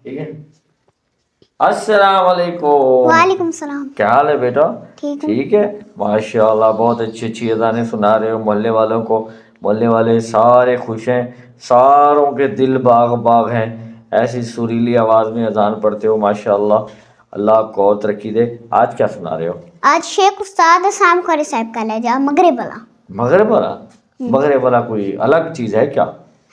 ठीक है। अस्सलाम वालेकुम। वालेकुम सलाम। क्या हाल है बेटा? ठीक हूँ। ठीक है, माशाल्लाह बहुत अच्छी अच्छी अज़ानें सुना रहे हो मोहल्ले वालों को। मोहल्ले वाले सारे खुश हैं, सारों के दिल बाग बाग हैं। ऐसी सुरीली आवाज़ में अजान पढ़ते हो माशाल्लाह। अल्लाह आपको और तरक्की दे। आज क्या सुना रहे हो? आज शेख उस्ताद शाम खरी साहब का ले जा मगरिब वाला। मगरिब वाला? मगरिब वाला कोई अलग चीज़ है क्या?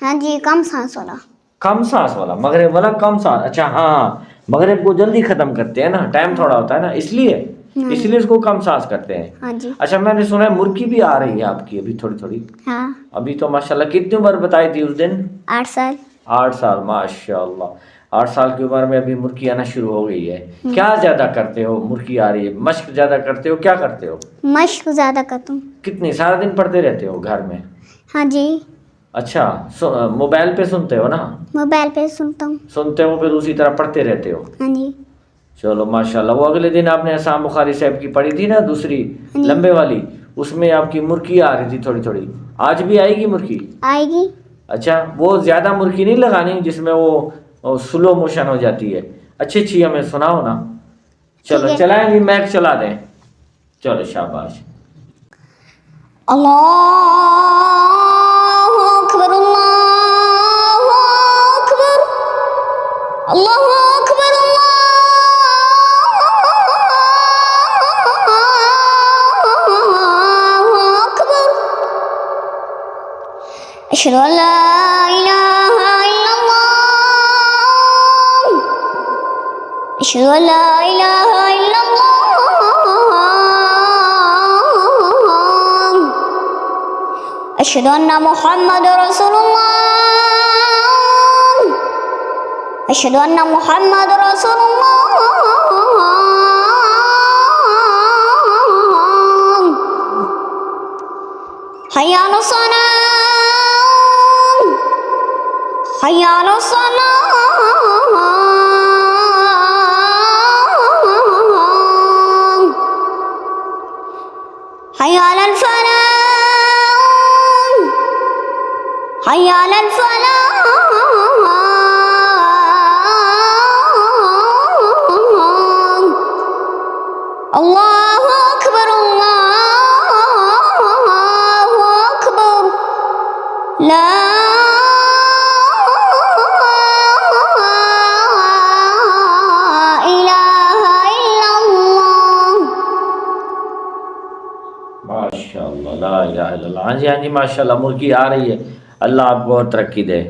हाँ जी, कम सांस वाला। कम सांस वाला मगरिब वाला, कम सांस। अच्छा हाँ, मगरिब को जल्दी ख़त्म करते हैं ना, टाइम थोड़ा होता है ना, इसलिए हाँ इसलिए इसको कम सांस करते हैं। हाँ जी। अच्छा, मैंने सुना है मुर्गी भी आ रही है आपकी अभी थोड़ी थोड़ी। हाँ, अभी तो माशाल्लाह। कितनी उम्र बताई थी उस दिन? 8 साल। 8 साल, माशाल्लाह। 8 साल की उम्र में अभी मुर्गी आना शुरू हो गई है। क्या ज़्यादा करते हो? मुर्गी आ रही है, मश्क ज़्यादा करते हो, क्या करते हो? मश्क ज़्यादा करता हूँ। कितनी, सारा दिन पढ़ते रहते हो घर में? हाँ जी, अच्छा, मोबाइल पे सुनते हो ना? मोबाइल पे सुनता हूँ। सुनते हो फिर उसी तरह पढ़ते रहते हो? हाँ जी। चलो माशाल्लाह। वो अगले दिन आपने असाम बुखारी साहब की पढ़ी थी ना, दूसरी लंबे वाली, उसमें आपकी मुर्गी आ रही थी थोड़ी थोड़ी। आज भी आएगी मुर्गी? आएगी। अच्छा, वो ज़्यादा मुर्गी नहीं लगानी जिसमें वो स्लो मोशन हो जाती है। अच्छी अच्छी हमें सुनाओ ना। ठीक चलो है। चलाएंगे, मैक चला दें। चलो शाबाश। अल्लाहु अकबर, अल्लाहु अकबर, अल्लाहु अकबर, अल्लाहु अकबर। अशहदु अन ला इलाहा इल्लल्लाह, अशहदु अन ला इलाहा इल्लल्लाह, अशहदु अन्ना मुहम्मदुर रसूलुल्लाह, अशहदु अन्ना मुहम्मदुर रसूलुल्लाह। हय्या अला सलाह, हय्या अला सलाह, हय्या अलल फलाह, हय्या अलल फलाह। अल्लाहु अकबर, अल्लाहु अकबर, ला इलाहा इल्लल्लाह। माशाल्लाह, ला इलाहा इल्लल्लाह। हाँ जी हाँ जी, माशाल्लाह। मुर्गी आ रही है। अल्लाह आपको और तरक्की दे।